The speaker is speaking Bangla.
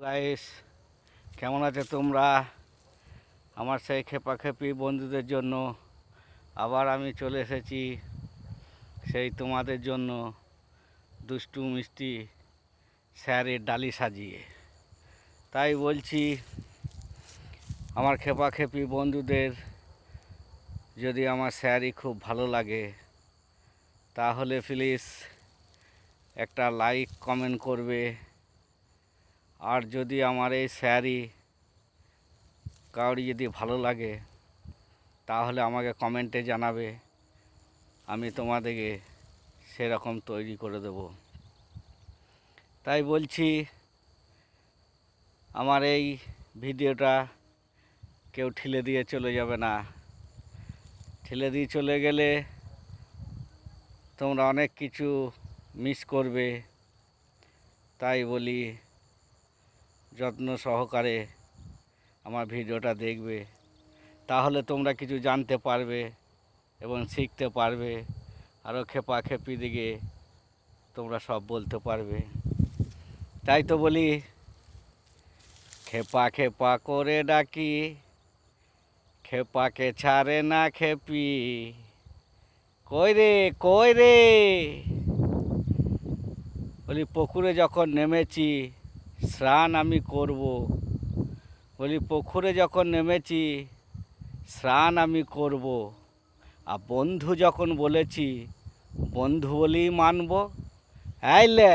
গাইস, কেমন আছে তোমরা? আমার সেই খেপাখেপি বন্ধুদের জন্য আবার আমি চলে এসেছি সেই তোমাদের জন্য দুষ্টু মিষ্টি স্যারের ডালি সাজিয়ে। তাই বলছি, আমার খেপাখেপি বন্ধুদের যদি আমার স্যারই খুব ভালো লাগে তাহলে প্লিজ একটা লাইক কমেন্ট করবে। আর যদি আমার এই স্যারই কাউরি যদি ভালো লাগে তাহলে আমাকে কমেন্টে জানাবে, আমি তোমাদেরকে সেরকম তৈরি করে দেব। তাই বলছি, আমার এই ভিডিওটা কেউ ঠেলে দিয়ে চলে যাবে না। ঠেলে দিয়ে চলে গেলে তোমরা অনেক কিছু মিস করবে। তাই বলি, যত্ন সহকারে আমার ভিডিওটা দেখবে, তাহলে তোমরা কিছু জানতে পারবে এবং শিখতে পারবে। আরও খেপাখেপি দিকে তোমরা সব বলতে পারবে। তাই তো বলি, খেপা খেপা করে ডাকি, খেপাকে ছাড়ে না খেপি। কই রে কই রে, বলি পুকুরে যখন নেমেছি স্নান আমি করব। বলি পুকুরে যখন নেমেছি স্নান আমি করব। আর বন্ধু যখন বলেছি বন্ধু বলেই মানব। আইলে